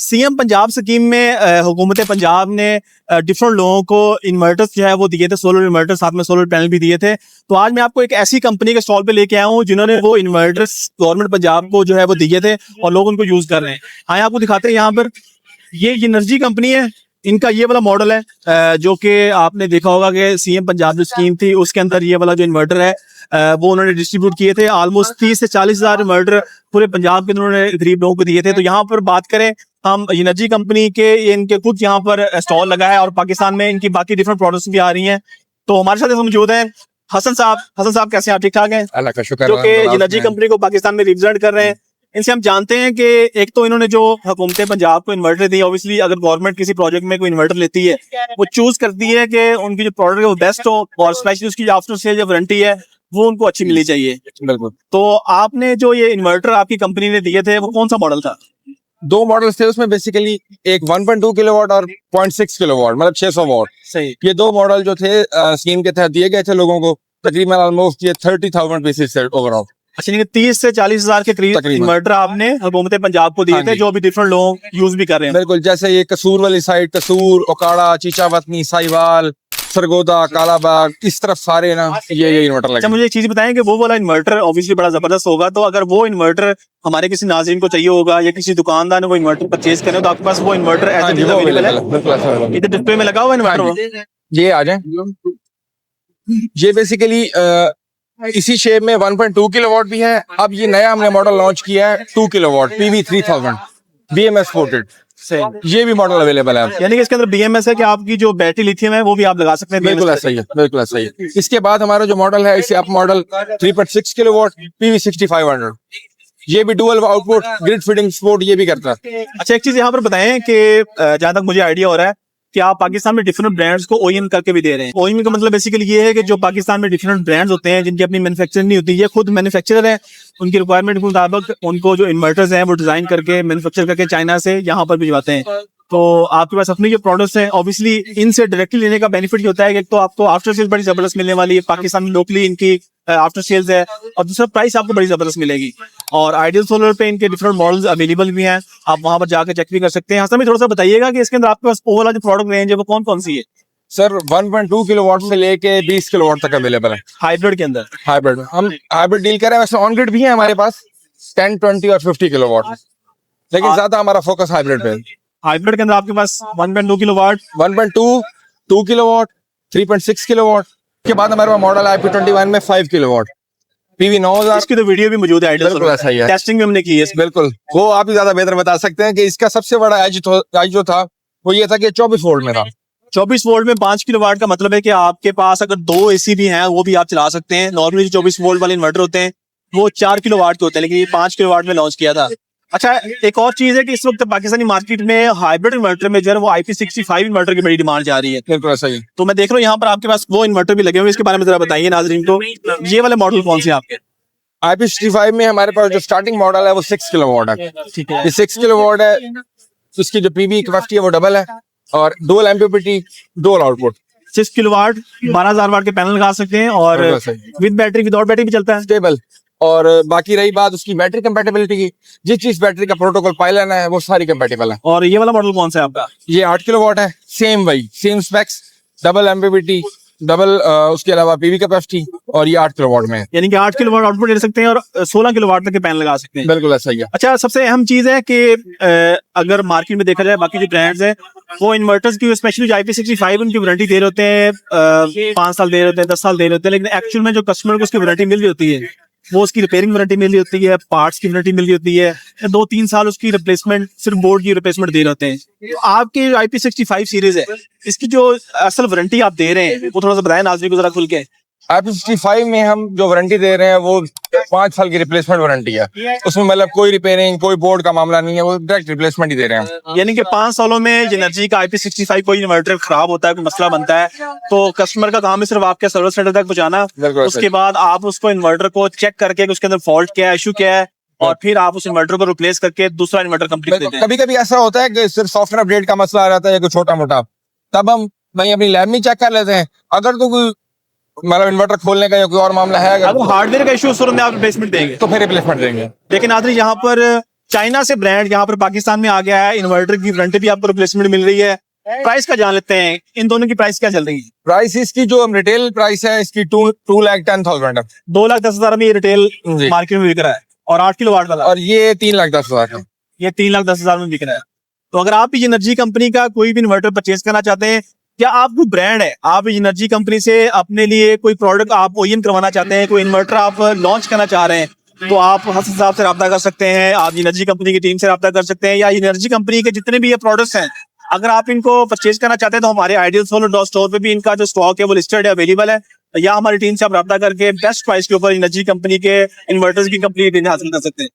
CM Punjab scheme में हुकूमत पंजाब ने डिफरेंट लोगों को इन्वर्टर्स जो है वो दिए थे, सोलर इन्वर्टर, साथ में सोलर पैनल भी दिए थे। तो आज मैं आपको एक ऐसी कंपनी के स्टॉल पे लेके आया हूँ जिन्होंने वो इन्वर्टर्स गवर्नमेंट पंजाब को जो है वो दिए थे और लोग उनको यूज कर रहे हैं। हाँ, आपको दिखाते हैं यहाँ पर, ये एनर्जी कंपनी है। इनका ये वाला मॉडल है जो कि आपने देखा होगा कि सीएम पंजाब जो स्कीम थी उसके अंदर ये वाला जो इन्वर्टर है वो उन्होंने डिस्ट्रीब्यूट किए थे। ऑलमोस्ट 30 से 40 हजार इन्वर्टर पूरे पंजाब के उन्होंने गरीब लोगों को दिए थे। तो यहाँ पर बात करें हम एनर्जी कंपनी के, इनके कुछ यहाँ पर स्टॉल लगा है और पाकिस्तान में इनकी बाकी डिफरेंट प्रोडक्ट्स भी आ रही हैं। तो हमारे साथ मौजूद हैं हसन साहब कैसे हैं आप? ठीक ठाक हैं? अल्लाह का शुक्र। जो कि एनर्जी कंपनी को पाकिस्तान में रिप्रेजेंट कर रहे हैं। इनसे हम जानते हैं कि एक तो इन्होंने जो हुकूमत पंजाब को इन्वर्टर दी, ऑब्वियसली अगर गवर्नमेंट किसी प्रोजेक्ट में कोई इन्वर्टर लेती है वो चूज करती है कि उनकी जो प्रोडक्ट है वो बेस्ट हो और स्पेशली उसकी आफ्टर सेल जो वारंटी है वो उनको अच्छी मिलनी चाहिए। बिल्कुल। तो आपने जो ये इन्वर्टर आपकी कंपनी ने दिए थे वो कौन सा मॉडल था? दो मॉडल्स थे उसमें, बेसिकली एक 1.2 किलोवाट और 0.6 किलोवाट, मतलब 600 वाट। सही। ये दो मॉडल जो थे स्कीम के तहत दिए गए थे लोगों को। तकरीबन ऑलमोस्ट ये 30,000 पीसेस थे ओवरऑल। अच्छा, 30 से 40 हजार के करीब इन्वर्टर आपने हुकूमत पंजाब को दिए थे जो अभी डिफरेंट लोग यूज भी कर रहे हैं। बिल्कुल, जैसे ये कसूर वाली साइड, कसूर, ओकाड़ा, चीचावतनी, साहिवाल, सरगोदा, कालाबाग, इस तरफ सारे ना ये इन्वर्टर लगे। अच्छा, मुझे एक चीज बताएं कि वो वाला इन्वर्टर ऑब्वियसली बड़ा जबरदस्त होगा, तो अगर वो इन्वर्टर हमारे किसी नाज़रीन को चाहिए होगा या किसी दुकानदार ने वो इन्वर्टर परचेज करना हो तो आपके पास वो इन्वर्टर अवेलेबल है? इधर डिस्प्ले में लगा हुआ इन्वर्टर। ये आ जाए, ये बेसिकली इसी शेप में 1.2 किलोवाट भी है। अब ये नया हमने मॉडल लॉन्च किया है 2 किलोवाट PV 3000 BMS सपोर्टेड। ये भी मॉडल अवेलेबल है। यानी कि इसके अंदर BMS है कि आपकी जो बैटरी लिथियम है वो भी आप लगा सकते हैं। बिल्कुल ऐसा ही है, बिल्कुल ऐसा ही है। इसके बाद हमारा जो मॉडल है इसे अप मॉडल 3.6 किलोवाट PV 6500, ये भी dual output grid feeding support ये भी करता है। अच्छा, एक चीज यहाँ पर बताएं कि जहां तक मुझे आइडिया हो रहा है कि आप पाकिस्तान में डिफरेंट ब्रांड्स को OEM करके भी दे रहे हैं। OEM का मतलब बेसिकली ये है कि जो पाकिस्तान में डिफरेंट ब्रांड्स होते हैं जिनकी अपनी मैन्युफैक्चरिंग नहीं होती, ये खुद मैन्युफैक्चरर है, उनकी रिक्वायरमेंट के मुताबिक उनको जो इन्वर्टर्स हैं वो डिजाइन करके मैन्युफैक्चर करके चाइना से यहाँ पर भिजवाते हैं। तो आपके पास अपनी जो प्रोडक्ट्स हैं, ऑब्वियसली इनसे डायरेक्टली लेने का बेनिफिट ये होता है कि एक तो आपको आफ्टर सेल्स बड़ी जबरदस्त मिलने वाली है, पाकिस्तान में लोकली इनकी आफ्टर सेल्स है, और दूसरा प्राइस आपको बड़ी जबरदस्त मिलेगी। और आइडियल सोलर पे इनके डिफरेंट मॉडल्स अवेलेबल भी हैं, आप वहां पर जाकर चेक भी कर सकते हैं। हसन भी थोड़ा सा बताइएगा कि इसके अंदर आपके पास वो वाला जो प्रोडक्ट रेंज है वो कौन कौन सी है? सर 1.2 किलोवाट से लेके 20 किलोवाट तक अवेलेबल है। हाइब्रिड के अंदर हाइब्रिड हम हाइब्रिड डील कर रहे हैं। वैसे ऑन ग्रिड भी है हमारे पास 10, 20 और 50 किलोवाट, लेकिन ज्यादा हमारा फोकस हाइब्रिड पे है। हाइब्रिड के अंदर आपके पास 1.2 किलोवाट, 1.2, 2 किलोवाट, 3.6 किलोवाट के बाद हमारे पास मॉडल है IP21 में 5 किलोवाट PV 9000। इसकी तो वीडियो भी मौजूद है, बिल्कुल ऐसा ही है, टेस्टिंग भी हमने की है। बिल्कुल, वो आप ही ज्यादा बेहतर बता सकते हैं कि इसका सबसे बड़ा एज जो था वो ये था कि 24 वोल्ट में था। 24 वोल्ट में 5 किलोवाट का मतलब है कि आपके पास अगर 2 AC भी हैं वो भी आप चला सकते हैं। नॉर्मली जो 24 वोल्ट वाले इन्वर्टर होते हैं वो 4 किलोवाट के होते हैं, लेकिन ये 5 किलोवाट में लॉन्च किया था। अच्छा, एक और चीज है कि इस वक्त पाकिस्तानी मार्केट में हाइब्रिड इन्वर्टर में जो है वो IP65 इन्वर्टर की बड़ी डिमांड जा रही है। बिल्कुल ऐसा ही। तो मैं देख रहा हूँ यहाँ पर आपके पास वो इन्वर्टर भी लगे हुए, इसके बारे में जरा बताइए नाज़रीन को। ये वाले मॉडल कौन से आपके? IP65 में हमारे पास जो स्टार्टिंग मॉडल है वो 6 किलोवाट है। ठीक है, ये 6 किलोवाट है, उसकी जो PV कैपेसिटी है वो डबल है और dual MPPT dual output. 6 kilowatt 12,000 वाट के पैनल लगा सकते हैं और विद बैटरी विदाउट बैटरी भी चलता है, स्टेबल। और बाकी रही बात उसकी बैटरी कंपैटिबिलिटी की, जिस चीज बैटरी का प्रोटोकॉल पाइलन है वो सारी कंपैटिबल है। और ये वाला मॉडल कौन सा है आपका? ये 8 किलोवाट है, सेम वही same specs, double MPPT, double उसके अलावा PV कैपेसिटी, और ये 8 किलोवाट में है। यानी कि 8 किलोवाट आउटपुट ले सकते हैं और 16 किलोवाट तक के पैनल लगा सकते हैं। बिल्कुल ऐसा ही है। अच्छा, सबसे अहम चीज है कि अगर मार्केट में देखा जाए बाकी जो ब्रांड्स हैं वो इन्वर्टर्स की स्पेशली जो IP65 उनकी वारंटी दे रहे होते हैं, 5 साल दे रहे होते हैं, 10 साल दे रहे होते हैं, लेकिन एक्चुअल में जो कस्टमर को उसकी वारंटी मिल रही होती है वो उसकी रिपेयरिंग वारंटी मिल रही होती है, पार्ट्स की वारंटी मिल रही होती है, 2-3 साल उसकी रिप्लेसमेंट, सिर्फ बोर्ड की रिप्लेसमेंट दे रहे होते हैं। तो आपकी जो IP65 सीरीज है इसकी जो असल वारंटी आप दे रहे हैं वो थोड़ा सा बताएं नाज़रीन को जरा खुल के। IP65 में हम जो वारंटी दे रहे हैं वो 5 साल की रिप्लेसमेंट वारंटी है। उसमें मतलब कोई रिपेयरिंग, कोई बोर्ड का मामला नहीं है, वो डायरेक्ट रिप्लेसमेंट ही दे रहे हैं। यानी कि 5 सालों में एनर्जी का IP65 कोई इन्वर्टर खराब होता है, कोई मसला बनता है तो कस्टमर का काम है सिर्फ आपके सर्विस सेंटर तक पहुंचाना। उसके बाद आप उसको इन्वर्टर को चेक करके उसके अंदर फॉल्ट क्या है, इशू क्या है, और फिर आप उस इन्वर्टर को रिप्लेस करके दूसरा इन्वर्टर कंप्लीट देते हैं। कभी कभी ऐसा होता है कि सिर्फ सॉफ्टवेयर अपडेट का मसला आ जाता है या कोई छोटा मोटा, तब हम वही अपनी लैब में चेक कर लेते हैं। अगर तो कोई मतलब इन्वर्टर खोलने का या कोई और मामला है, अगर हार्डवेयर का इशू आप रिप्लेसमेंट देंगे तो फिर रिप्लेसमेंट देंगे। लेकिन आदमी यहाँ पर चाइना से ब्रांड यहाँ पर पाकिस्तान में आ गया है, इन्वर्टर की वारंटी भी आपको रिप्लेसमेंट मिल रही है। प्राइस का जान लेते हैं, इन दोनों की प्राइस क्या चल रही है? प्राइस इसकी जो रिटेल प्राइस है इसकी 2,10,000 है 2,10,000 में ये रिटेल जी। मार्केट में बिक रहा है। और 8 किलोवाट वाला और ये 3,10,000 है। ये 3,10,000 में बिक रहा है। तो अगर आप भी एनर्जी कंपनी का कोई भी इन्वर्टर परचेज करना चाहते हैं, या आप कोई ब्रांड है, आप एनर्जी कंपनी से अपने लिए कोई प्रोडक्ट आप ओईएम करवाना चाहते हैं, कोई इन्वर्टर आप लॉन्च करना चाह रहे हैं, तो आप हसन साहब से रब्ता कर सकते हैं, आप एनर्जी कंपनी की टीम से रब्ता कर सकते हैं, या एनर्जी कंपनी के जितने भी ये प्रोडक्ट्स हैं अगर आप इनको परचेज करना चाहते हैं तो हमारे आइडियल सोलर स्टोर पे भी इनका जो स्टॉक है वो लिस्टेड है, अवेलेबल है, या हमारी टीम से आप रब्ता करके बेस्ट प्राइस के ऊपर एनर्जी कंपनी के इन्वर्टर्स की कंप्लीट हासिल कर सकते हैं।